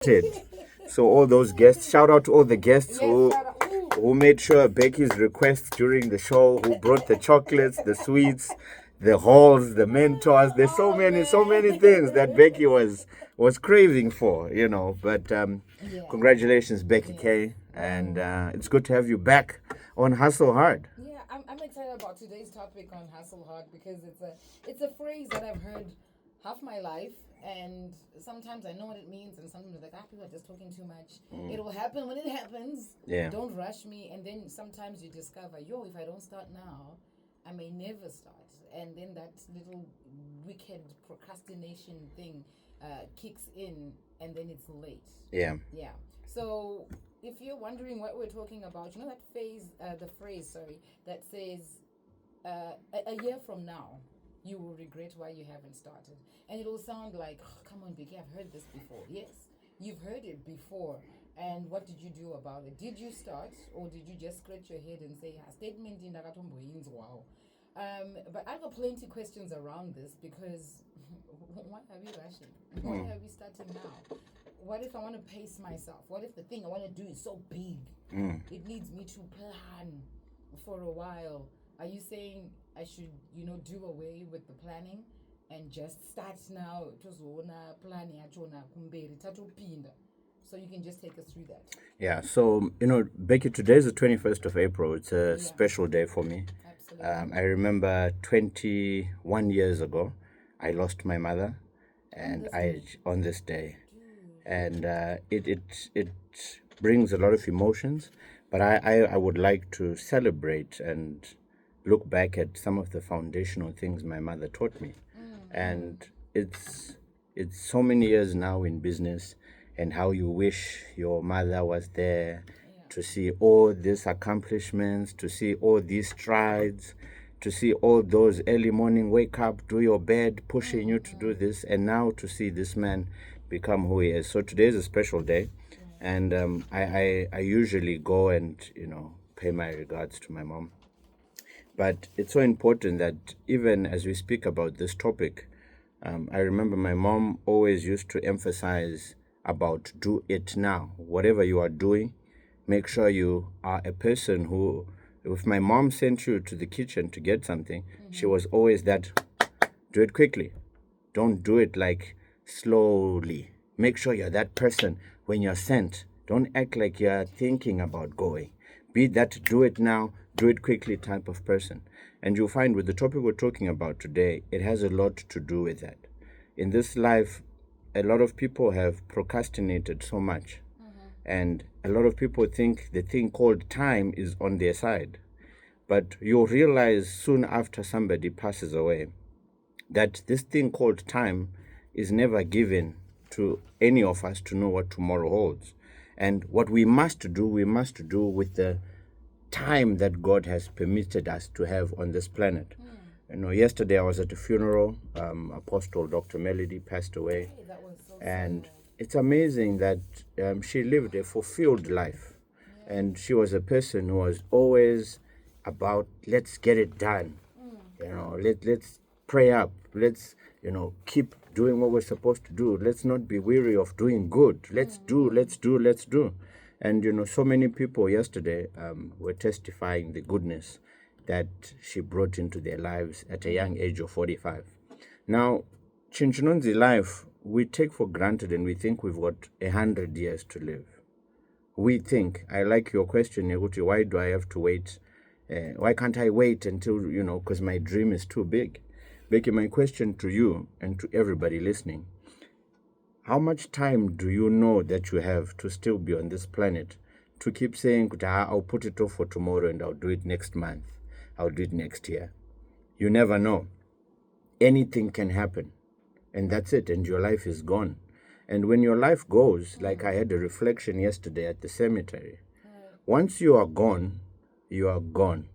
Did. So all those guests, shout out to all the guests who made sure Becky's requests during the show, who brought the chocolates, the sweets, the halls, the mentors. There's so many things that Becky was craving for, But congratulations, Becky K, and it's good to have you back on Hustle Hard. Yeah, I'm excited about today's topic on hustle hard because it's a phrase that I've heard half my life, and sometimes I know what it means, and sometimes I'm like, people are just talking too much. It will happen when it happens. Yeah. Don't rush me. And then sometimes you discover, if I don't start now, I may never start. And then that little wicked procrastination thing kicks in, and then it's late. Yeah. Yeah. So if you're wondering what we're talking about, that phrase, that says a year from now, you will regret why you haven't started. And it'll sound like, come on, Vicky, I've heard this before. Yes, you've heard it before. And what did you do about it? Did you start, or did you just scratch your head and say, statement in wow? But I've got plenty of questions around this because why are we rushing? Why are we starting now? What if I want to pace myself? What if the thing I want to do is so big? It needs me to plan for a while. Are you saying I should, do away with the planning and just start now? So you can just take us through that. Yeah, so, Becky, today is the 21st of April. It's a special day for me. Absolutely. I remember 21 years ago, I lost my mother, and on this day. And it brings a lot of emotions, but I would like to celebrate and look back at some of the foundational things my mother taught me. And it's so many years now in business, and how you wish your mother was there to see all these accomplishments, to see all these strides, to see all those early morning wake up, do your bed, pushing you to do this, and now to see this man become who he is. So today is a special day, and I usually go and pay my regards to my mom. But it's so important that even as we speak about this topic, I remember my mom always used to emphasize about do it now. Whatever you are doing, make sure you are a person who, if my mom sent you to the kitchen to get something, she was always that, do it quickly. Don't do it like slowly. Make sure you're that person when you're sent. Don't act like you're thinking about going. Be that do it now, do it quickly type of person. And you'll find with the topic we're talking about today, it has a lot to do with that. In this life, a lot of people have procrastinated so much. And a lot of people think the thing called time is on their side. But you'll realize soon after somebody passes away that this thing called time is never given to any of us to know what tomorrow holds. And what we must do with the time that God has permitted us to have on this planet. Yesterday I was at a funeral. Apostle Dr. Melody passed away. Hey, that was so And sad. it's amazing that she lived a fulfilled life. And she was a person who was always about, let's get it done. Let's pray up. Let's, keep doing what we're supposed to do. Let's not be weary of doing good. Let's do. And, so many people yesterday were testifying the goodness that she brought into their lives at a young age of 45. Now, Chinchinonzi life, we take for granted and we think we've got 100 years to live. We think, I like your question, Yaguti, why do I have to wait? Why can't I wait until, because my dream is too big? Becky, my question to you and to everybody listening, how much time do you know that you have to still be on this planet to keep saying, I'll put it off for tomorrow and I'll do it next month, I'll do it next year? You never know. Anything can happen, and that's it, and your life is gone. And when your life goes, like I had a reflection yesterday at the cemetery, once you are gone, you are gone.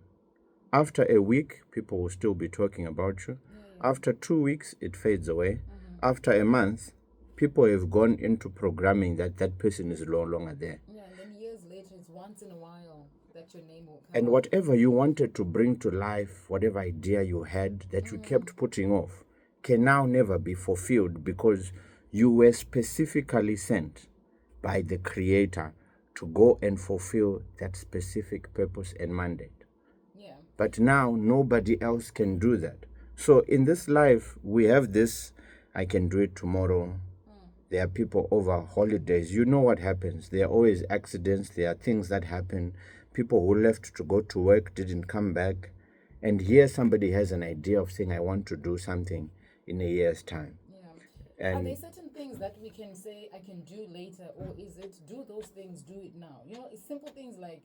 After a week, people will still be talking about you. After 2 weeks, it fades away. After a month, people have gone into programming that person is no longer there. Yeah, and then years later, it's once in a while that your name will come And up. whatever you wanted to bring to life, whatever idea you had that you kept putting off, can now never be fulfilled because you were specifically sent by the Creator to go and fulfill that specific purpose and mandate. Yeah. But now nobody else can do that. So in this life, we have this, I can do it tomorrow. There are people over holidays. You know what happens. There are always accidents. There are things that happen. People who left to go to work didn't come back. And here somebody has an idea of saying, I want to do something in a year's time. Yeah. Are And there certain things that we can say I can do later, or is it do those things, do it now? You know, it's simple things like,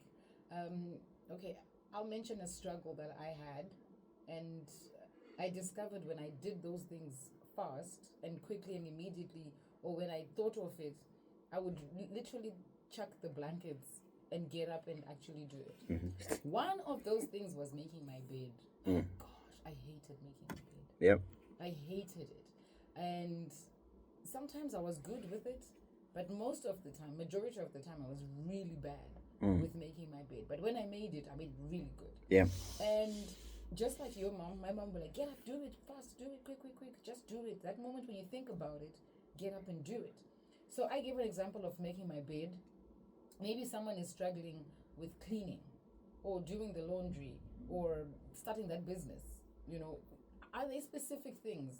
okay, I'll mention a struggle that I had, and I discovered when I did those things fast and quickly and immediately, or when I thought of it, I would literally chuck the blankets and get up and actually do it. One of those things was making my bed. Oh gosh, I hated making my bed. yep. I hated it. And sometimes I was good with it, but most of the time, majority of the time, I was really bad with making my bed. But when I made it really good. Yeah. And just like your mom, my mom would like, get up, do it fast, do it quick, just do it. That moment when you think about it, get up and do it. So I gave an example of making my bed. Maybe someone is struggling with cleaning or doing the laundry or starting that business. You know, are there specific things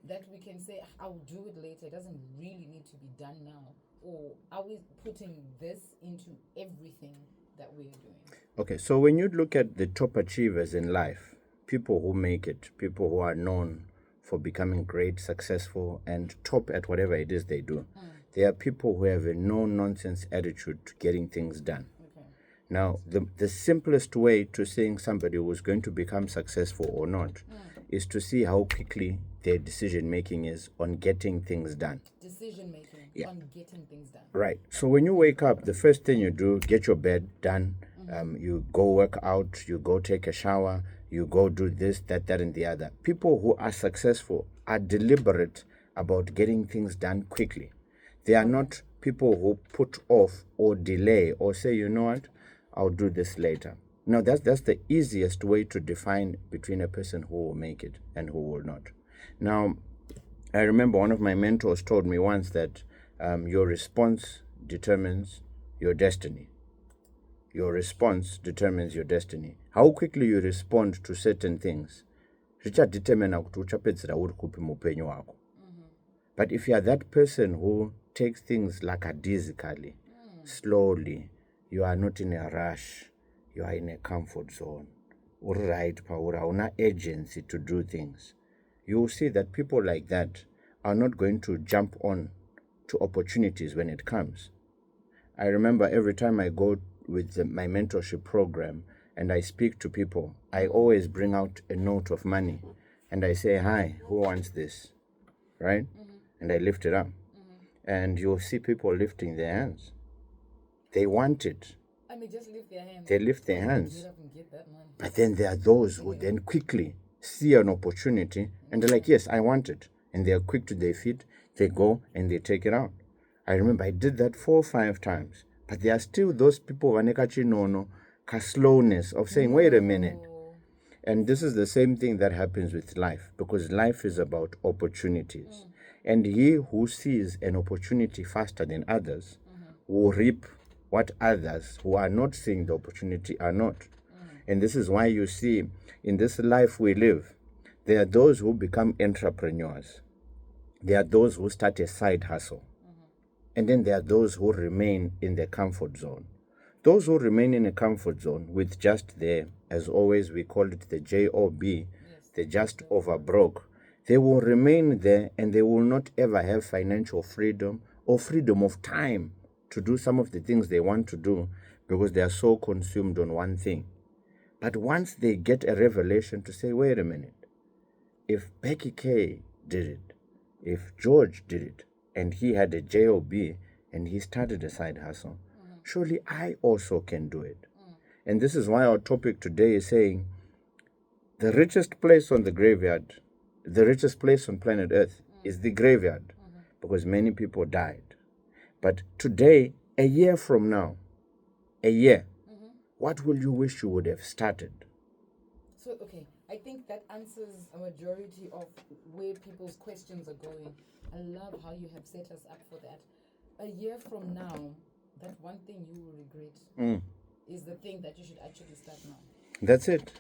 that we can say, I'll do it later? It doesn't really need to be done now. Or are we putting this into everything that we're doing? Okay, so when you look at the top achievers in life, people who make it, people who are known for becoming great, successful, and top at whatever it is they do, they are people who have a no-nonsense attitude to getting things done. Okay. Now, the simplest way to seeing somebody who's going to become successful or not is to see how quickly their decision making is on getting things done. Decision making on getting things done. Right. So when you wake up, the first thing you do, get your bed done. You go work out, you go take a shower, you go do this, that, and the other. People who are successful are deliberate about getting things done quickly. They are not people who put off or delay or say, you know what, I'll do this later. No, that's the easiest way to define between a person who will make it and who will not. Now, I remember one of my mentors told me once that your response determines your destiny. Your response determines your destiny. How quickly you respond to certain things zvichadetermina kuti uchapedzera uri kupi muupenyu hwako. But if you are that person who takes things lackadaisically, slowly, you are not in a rush, you are in a comfort zone, uri right pauri, hauna agency to do things, you will see that people like that are not going to jump on to opportunities when it comes. I remember every time I go with my mentorship program and I speak to people, I always bring out a note of money and I say, hi, who wants this? Right? And I lift it up. And you'll see people lifting their hands. They want it. And they just lift their hands. They lift their Get hands. up and get that money. But then there are those who then quickly see an opportunity and they're like, yes, I want it. And they are quick to their feet. They go and they take it out. I remember I did that 4 or 5 times. But there are still those people who have slowness of saying, wait a minute. And this is the same thing that happens with life, because life is about opportunities. And he who sees an opportunity faster than others will reap what others who are not seeing the opportunity are not. And this is why you see in this life we live, there are those who become entrepreneurs. There are those who start a side hustle. And then there are those who remain in the comfort zone. Those who remain in a comfort zone with just the, as always we call it the JOB, the just over broke, they will remain there and they will not ever have financial freedom or freedom of time to do some of the things they want to do because they are so consumed on one thing. But once they get a revelation to say, wait a minute, if Becky K did it, if George did it, and he had a JOB and he started a side hustle, surely I also can do it. And this is why our topic today is saying the richest place on the graveyard, the richest place on planet Earth is the graveyard, because many people died. But today, a year from now, what will you wish you would have started? So, okay, I think that answers a majority of where people's questions are going. I love how you have set us up for that. a year from now, that one thing you will regret is the thing that you should actually start now. That's it.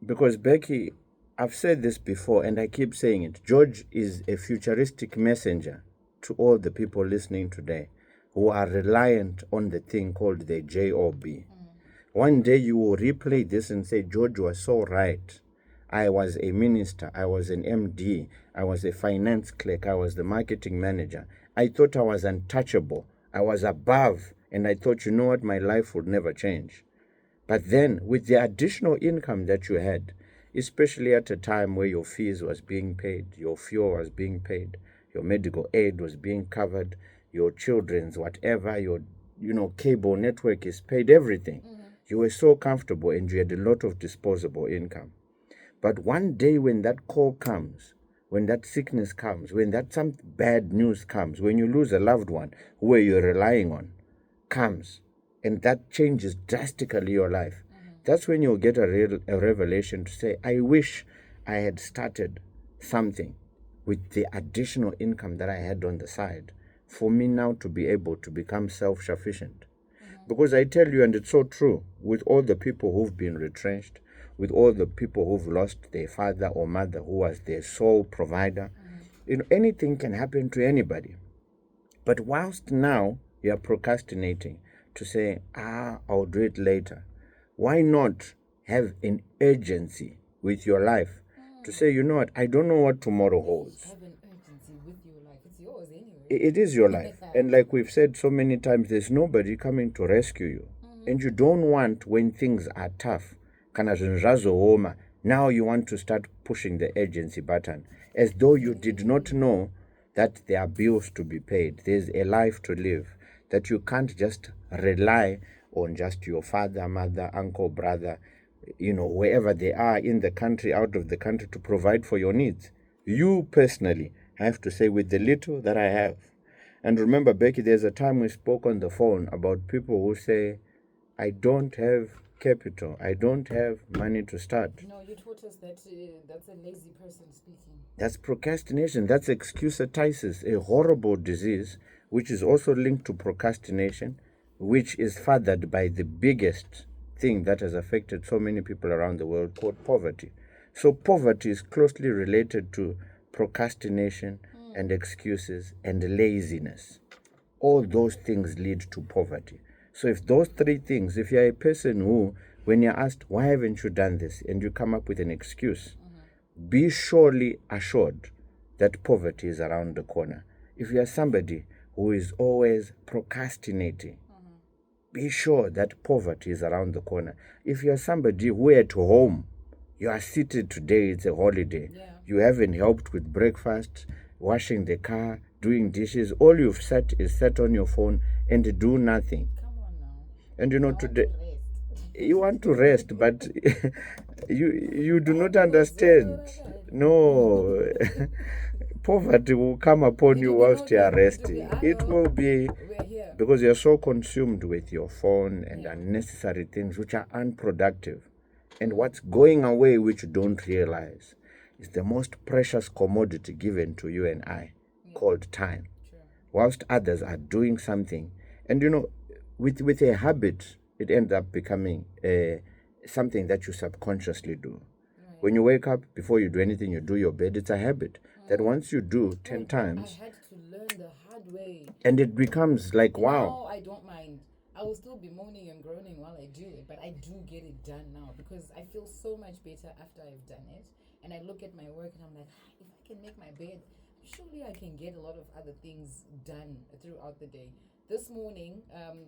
Because Becky, I've said this before and I keep saying it. George is a futuristic messenger to all the people listening today who are reliant on the thing called the job. One day you will replay this and say, George was so right. I was a minister, I was an MD, I was a finance clerk, I was the marketing manager. I thought I was untouchable, I was above, and I thought, you know what, my life would never change. But then, with the additional income that you had, especially at a time where your fees was being paid, your fuel was being paid, your medical aid was being covered, your children's whatever, your cable network is paid, everything. You were so comfortable and you had a lot of disposable income. But one day when that call comes, when that sickness comes, when that some bad news comes, when you lose a loved one who you're relying on comes, and that changes drastically your life, that's when you'll get a revelation to say, I wish I had started something with the additional income that I had on the side for me now to be able to become self-sufficient. Because I tell you, and it's so true, with all the people who've been retrenched, with all the people who've lost their father or mother who was their sole provider, anything can happen to anybody. But whilst now you are procrastinating to say, I'll do it later, why not have an urgency with your life to say, you know what, I don't know what tomorrow holds. Have an urgency with your life. It's yours anyway. It is your life. And like we've said so many times, there's nobody coming to rescue you. And you don't want, when things are tough, now you want to start pushing the urgency button as though you did not know that there are bills to be paid. There's a life to live, that you can't just rely on just your father, mother, uncle, brother, wherever they are in the country, out of the country, to provide for your needs. You personally have to say, with the little that I have. And remember, Becky, there's a time we spoke on the phone about people who say, I don't have capital, I don't have money to start. No, you taught us that that's a lazy person speaking. That's procrastination. That's excusatitis, a horrible disease which is also linked to procrastination, which is fathered by the biggest thing that has affected so many people around the world, called poverty. So poverty is closely related to procrastination and excuses and laziness. All those things lead to poverty. So if those three things, if you're a person who, when you're asked, why haven't you done this, and you come up with an excuse, be surely assured that poverty is around the corner. If you are somebody who is always procrastinating, be sure that poverty is around the corner. If you are somebody who at home, you are seated today, it's a holiday, you haven't helped with breakfast, washing the car, doing dishes, all you've sat is sat on your phone and do nothing. Come on now. And today you want to rest, but you do not understand. No. Poverty will come upon you whilst you are resting. It will be because you're so consumed with your phone and unnecessary things which are unproductive. And what's going away, which you don't realize, is the most precious commodity given to you and I, called time. Whilst others are doing something, and with a habit, it ends up becoming something that you subconsciously do. When you wake up, before you do anything, you do your bed. It's a habit that once you do 10 times, I had to learn the hard way. and it becomes like, wow. Now I don't mind. I will still be moaning and groaning while I do it, but I do get it done now because I feel so much better after I've done it. And I look at my work and I'm like, if I can make my bed, surely I can get a lot of other things done throughout the day. This morning,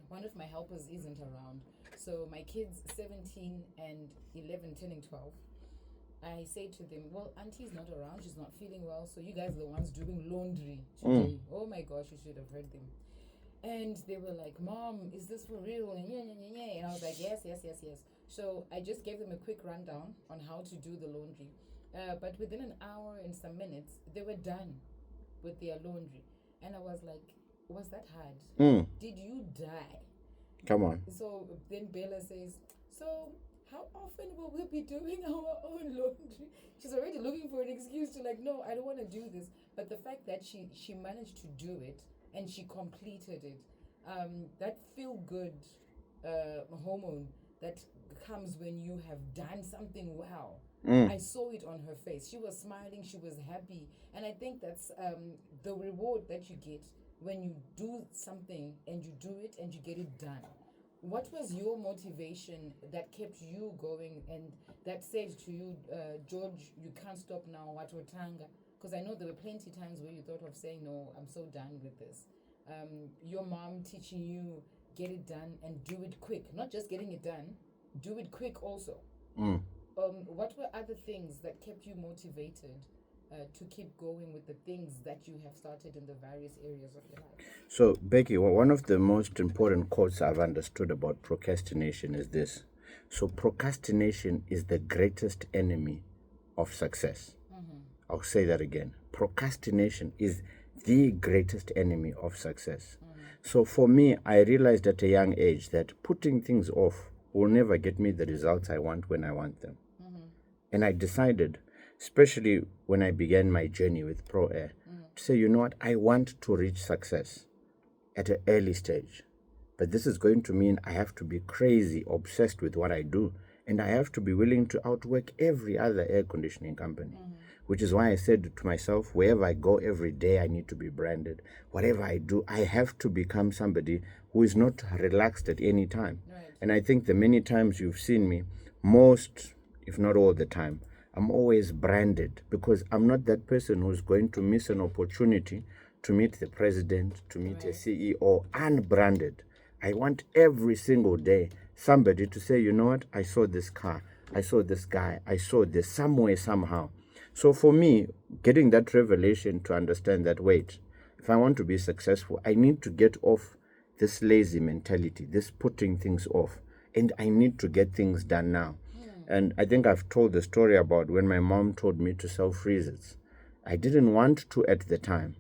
one of my helpers isn't around. So my kids, 17 and 11, turning 12, I say to them, well, auntie's not around, she's not feeling well, so you guys are the ones doing laundry today. Oh my gosh, you should have heard them. And they were like, Mom, is this for real? And and I was like, yes. So I just gave them a quick rundown on how to do the laundry. But within an hour and some minutes, they were done with their laundry. And I was like, was that hard? Did you die? Come on. So then Bella says, so how often will we be doing our own laundry? She's already looking for an excuse to like, no, I don't want to do this. But the fact that she managed to do it and she completed it. That feel good hormone that comes when you have done something well. I saw it on her face. She was smiling, she was happy. And I think that's the reward that you get when you do something and you do it and you get it done. What was your motivation that kept you going and that said to you, George, you can't stop now, watotanga? Because I know there were plenty times where you thought of saying, no, I'm so done with this. Your mom teaching you, get it done and do it quick. Not just getting it done, do it quick also. What were other things that kept you motivated to keep going with the things that you have started in the various areas of your life? So, Becky, one of the most important quotes I've understood about procrastination is this. So, procrastination is the greatest enemy of success. I'll say that again. Procrastination is the greatest enemy of success. So, for me, I realized at a young age that putting things off will never get me the results I want when I want them. And I decided, especially when I began my journey with Pro Air, to say, you know what, I want to reach success at an early stage. But this is going to mean I have to be crazy, obsessed with what I do. And I have to be willing to outwork every other air conditioning company. Which is why I said to myself, wherever I go every day, I need to be branded. Whatever I do, I have to become somebody who is not relaxed at any time. Right. And I think the many times you've seen me, most, if not all the time, I'm always branded because I'm not that person who's going to miss an opportunity to meet the president, to meet a CEO unbranded. I want every single day somebody to say, you know what, I saw this car, I saw this guy, I saw this somewhere, somehow. So for me, getting that revelation to understand that, wait, if I want to be successful, I need to get off this lazy mentality, this putting things off, and I need to get things done now. And I think I've told the story about when my mom told me to sell freezers. I didn't want to at the time,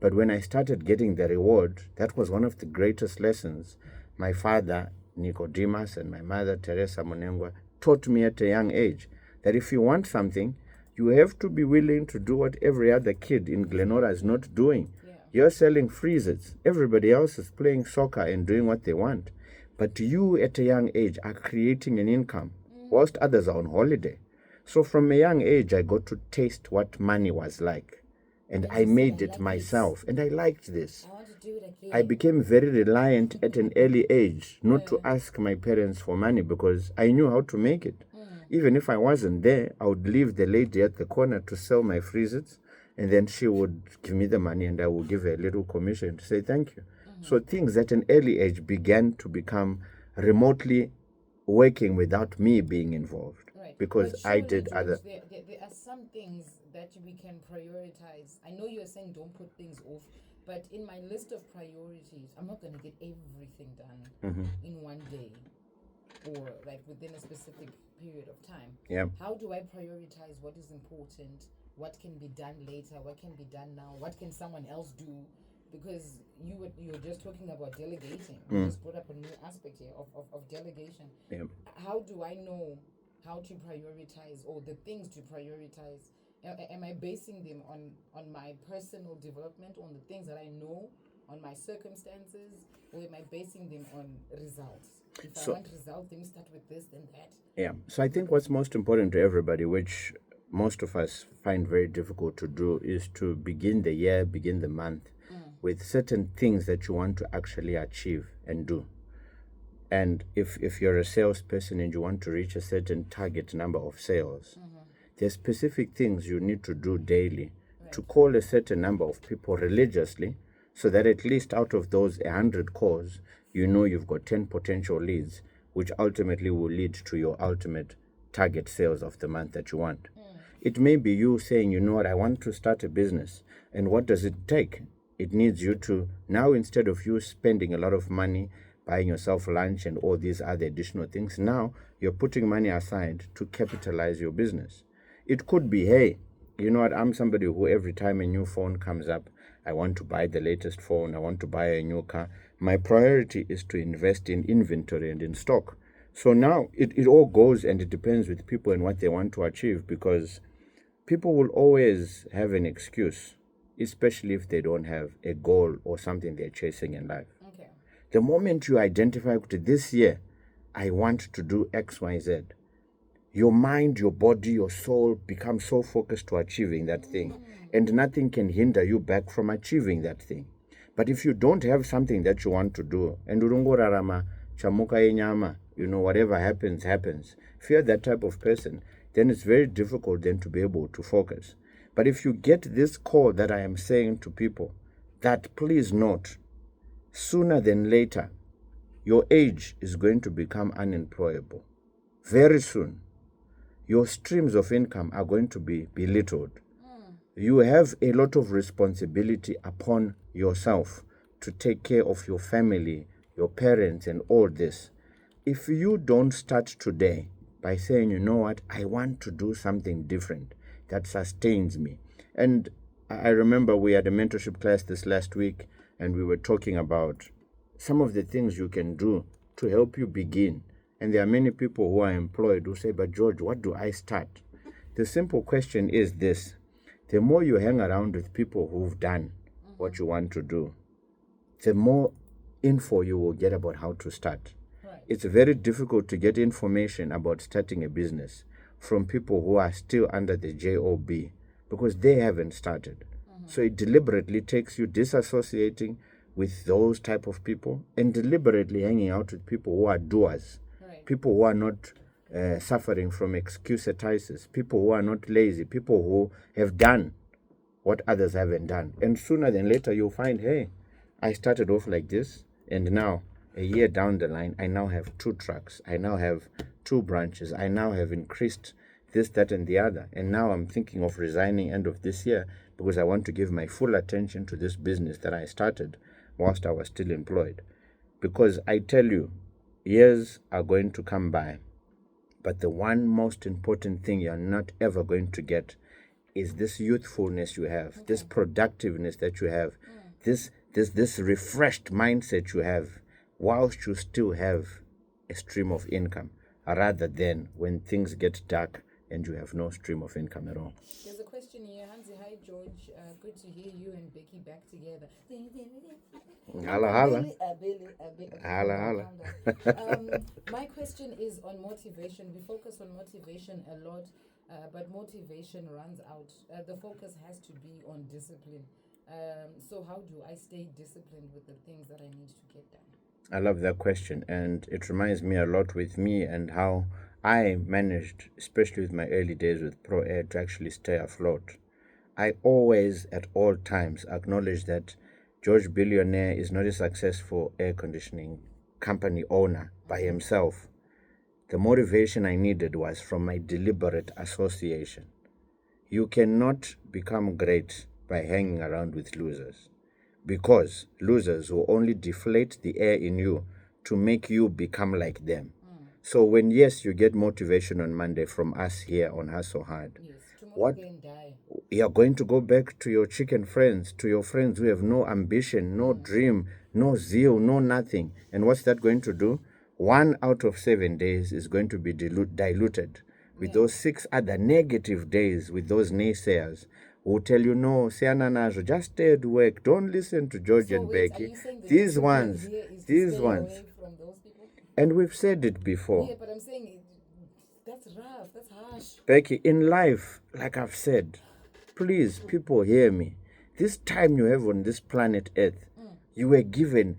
but when I started getting the reward, that was one of the greatest lessons my father, Nicodemus, and my mother, Teresa Monengwa, taught me at a young age, that if you want something, you have to be willing to do what every other kid in Glenora is not doing. Yeah. You're selling freezers. Everybody else is playing soccer and doing what they want. But you at a young age are creating an income whilst others are on holiday. So from a young age, I got to taste what money was like. And And I you said, made "I it like myself. And I liked this. I want to do it again." I became very reliant at an early age not to ask my parents for money because I knew how to make it. Even if I wasn't there, I would leave the lady at the corner to sell my freezers, and then she would give me the money and I would give her a little commission to say thank you. So things at an early age began to become remotely working without me being involved Right. because But I surely, did George, other. there are some things that we can prioritize. I know you're saying don't put things off, but in my list of priorities, I'm not going to get everything done in one day or like within a specific period of time. Yeah. How do I prioritize what is important? What can be done later? What can be done now? What can someone else do? Because you were just talking about delegating. You just brought up a new aspect here of delegation. Yeah. How do I know how to prioritize or the things to prioritize? Am I basing them on my personal development, on the things that I know, on my circumstances, or am I basing them on results? If I want results, then we start with this, then that. Yeah. So I think what's most important to everybody, which most of us find very difficult to do, is to begin the year, begin the month with certain things that you want to actually achieve and do. And if you're a salesperson and you want to reach a certain target number of sales, there's specific things you need to do daily to call a certain number of people religiously so that at least out of those 100 calls, you know you've got 10 potential leads, which ultimately will lead to your ultimate target sales of the month that you want. It may be you saying, you know what, I want to start a business. And what does it take? It needs you to, now instead of you spending a lot of money buying yourself lunch and all these other additional things, now you're putting money aside to capitalize your business. It could be, hey, you know what, I'm somebody who every time a new phone comes up, I want to buy the latest phone, I want to buy a new car. My priority is to invest in inventory and in stock. So now it all goes and it depends with people and what they want to achieve, because people will always have an excuse especially if they don't have a goal or something they're chasing in life. Okay. The moment you identify this year, I want to do X, Y, Z, your mind, your body, your soul become so focused to achieving that thing, and nothing can hinder you back from achieving that thing. But if you don't have something that you want to do, and urungorarama chamuka yenyama, whatever happens, happens. If you're that type of person, then it's very difficult then to be able to focus. But if you get this call that I am saying to people, that please note, sooner than later, your age is going to become unemployable. Very soon, your streams of income are going to be belittled. You have a lot of responsibility upon yourself to take care of your family, your parents, and all this. If you don't start today by saying, you know what, I want to do something different that sustains me. And I remember we had a mentorship class this last week, and we were talking about some of the things you can do to help you begin. And there are many people who are employed who say, but George, what do I start? The simple question is this. The more you hang around with people who've done what you want to do, the more info you will get about how to start. Right. It's very difficult to get information about starting a business from people who are still under the job because they haven't started. So it deliberately takes you disassociating with those type of people and deliberately hanging out with people who are doers, people who are not suffering from excusatitis, people who are not lazy, people who have done what others haven't done. And sooner than later, you'll find, hey, I started off like this, and now, a year down the line, I now have 2 trucks. I now have 2 branches. I now have increased this, that, and the other. And now I'm thinking of resigning end of this year because I want to give my full attention to this business that I started whilst I was still employed. Because I tell you, years are going to come by, but the one most important thing you're not ever going to get is this youthfulness you have, this productiveness that you have, this refreshed mindset you have, whilst you still have a stream of income, rather than when things get dark and you have no stream of income at all. There's a question here. Hansi, hi George. Good to hear you and Becky back together. Hala, hala. Hala, Hala. My question is on motivation. We focus on motivation a lot, but motivation runs out. The focus has to be on discipline. So how do I stay disciplined with the things that I need to get done? I love that question, and it reminds me a lot with me and how I managed, especially with my early days with Pro Air, to actually stay afloat. I always, at all times, acknowledge that George Billionaire is not a successful air conditioning company owner by himself. The motivation I needed was from my deliberate association. You cannot become great by hanging around with losers, because losers will only deflate the air in you to make you become like them. So when, yes, you get motivation on Monday from us here on Hustle Hard, Yes, tomorrow what again die. you're going to go back to your chicken friends, to your friends who have no ambition, no dream, no zeal, no nothing. And what's that going to do? 1 out of 7 days is going to be diluted with those 6 other negative days, with those naysayers who tell you, no, Siananajo, just stay at work. Don't listen to George and Wait, are Becky. you saying the These discipline ones, here is to these stay ones. away from those people? And we've said it before. Yeah, but I'm saying that's rough, that's harsh. Becky, in life, like I've said, please, people, hear me. This time you have on this planet Earth, you were given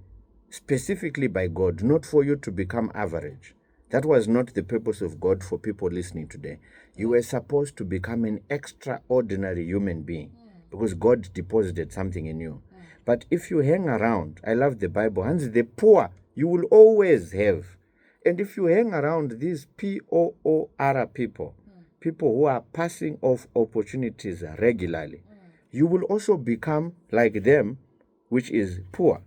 specifically by God, not for you to become average. That was not the purpose of God for people listening today. You were supposed to become an extraordinary human being because God deposited something in you. But if you hang around, I love the Bible, Hans, the poor you will always have. And if you hang around these POOR people, people who are passing off opportunities regularly, you will also become like them, which is poor.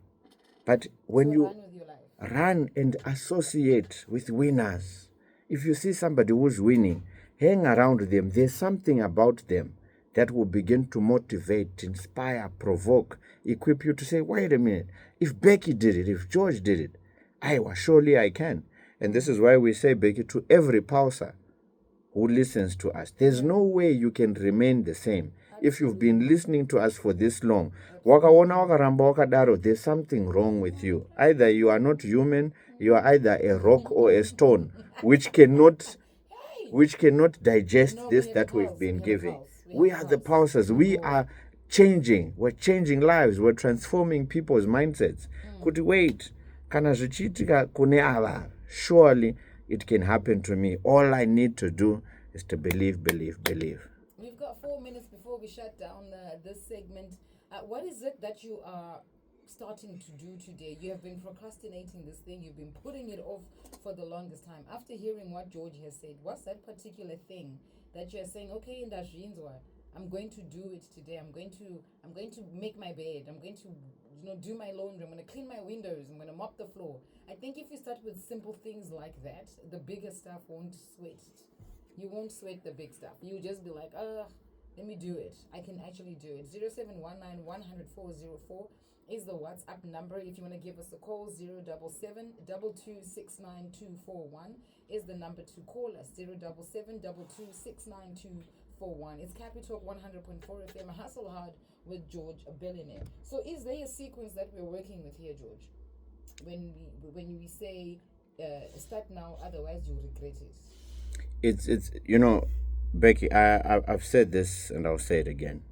But when So you run with your life. run and associate with winners, if you see somebody who's winning, hang around them. There's something about them that will begin to motivate, inspire, provoke, equip you to say, wait a minute, if Becky did it, if George did it, surely I can. And this is why we say, Becky, to every pulsar who listens to us, there's no way you can remain the same. if you've been listening to us for this long, wakaona wakaramba wakadaro, there's something wrong with you. Either you are not human, you are either a rock or a stone, which cannot digest No, this we have a that we've pulse. been We have a giving. pulse. We are the pulses. We are changing. We're changing lives. We're transforming people's mindsets. Kuti wait, kana zvichiitika kune ava, surely it can happen to me. All I need to do is to believe, believe, believe. We've got 4 minutes before we shut down this segment. What is it that you are starting to do today? You have been procrastinating this thing. You've been putting it off for the longest time. After hearing what George has said, what's that particular thing that you're saying, okay, in I'm going to do it today. I'm going to make my bed. I'm going to do my laundry. I'm going to clean my windows. I'm going to mop the floor. I think if you start with simple things like that, the bigger stuff won't sweat it. You won't sweat the big stuff. You'll just be like, let me do it. I can actually do it. 0719 100 is the WhatsApp number. If you want to give us a call, 077 2269241 is the number to call us. 077 2269241. It's Capi Talk 100.4 FM. Hustle Hard with George, a billionaire. So is there a sequence that we're working with here, George? When we say start now, otherwise you regret it. It's Becky, I've said this and I'll say it again.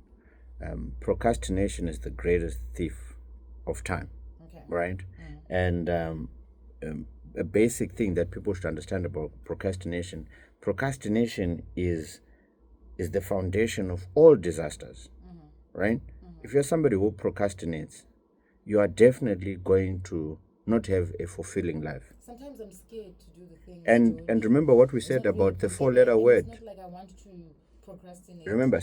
Procrastination is the greatest thief of time, right? And a basic thing that people should understand about procrastination is the foundation of all disasters, right? If you're somebody who procrastinates, you are definitely going to not have a fulfilling life. Sometimes I'm scared to do the things. And remember what we said about the 4-letter word. It's not like I want to procrastinate. Remember,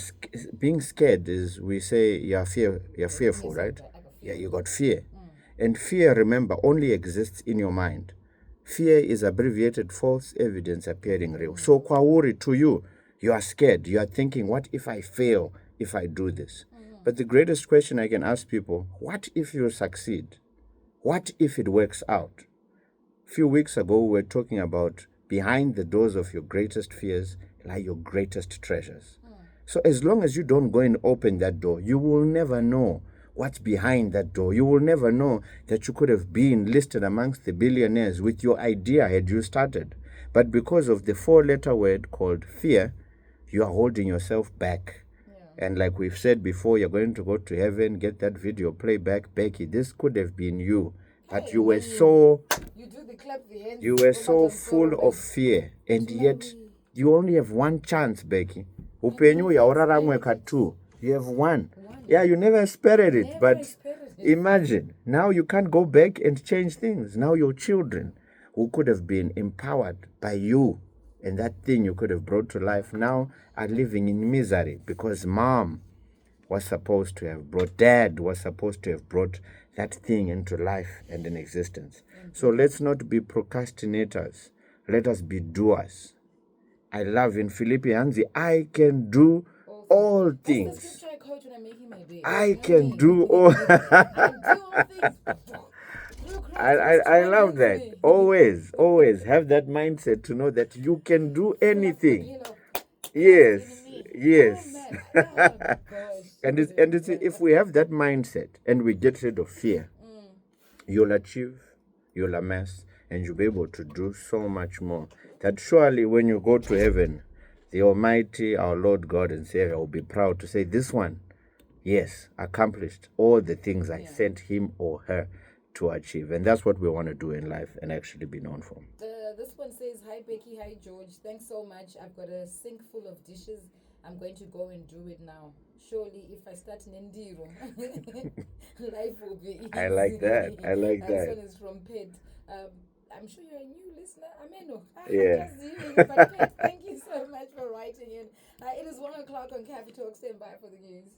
being scared is, we say you're fearful, right? Yeah, you got fear. And fear, remember, only exists in your mind. Fear is abbreviated false evidence appearing real. So, kwawuri, to you, you are scared. You are thinking, what if I fail if I do this? But the greatest question I can ask people, what if you succeed? What if it works out? A few weeks ago, we were talking about behind the doors of your greatest fears lie your greatest treasures. So as long as you don't go and open that door, you will never know what's behind that door. You will never know that you could have been listed amongst the billionaires with your idea had you started. But because of the 4-letter word called fear, you are holding yourself back. And like we've said before, you're going to go to heaven, get that video playback. Becky, this could have been you. But you were so full of fear. And yet, you only have one chance, Becky. Upenyu yauraramwe katu. You have one. Yeah, you never expected it. But imagine, now you can't go back and change things. Now your children, who could have been empowered by you, and that thing you could have brought to life, now are living in misery because mom was supposed to have brought, dad was supposed to have brought that thing into life and in existence. So let's not be procrastinators. Let us be doers. I love in Philippians, I can do all things. I can do all. I love that. Always have that mindset to know that you can do anything. Yes. And it's, if we have that mindset and we get rid of fear, you'll achieve, you'll amass, and you'll be able to do so much more. That surely when you go to heaven, the Almighty, our Lord God and Savior, will be proud to say, this one, yes, accomplished all the things I sent him or her to achieve. And that's what we want to do in life and actually be known for. This one says, hi Becky, hi George, thanks so much. I've got a sink full of dishes. I'm going to go and do it now. Surely if I start Nendiro, life will be easy. I like that. This one is from Pet. I'm sure you're a new listener. Ameno. Yeah. I'm just viewing, but Pet, thank you so much for writing in. It is 1:00 on Capi Talk. Stand by for the news.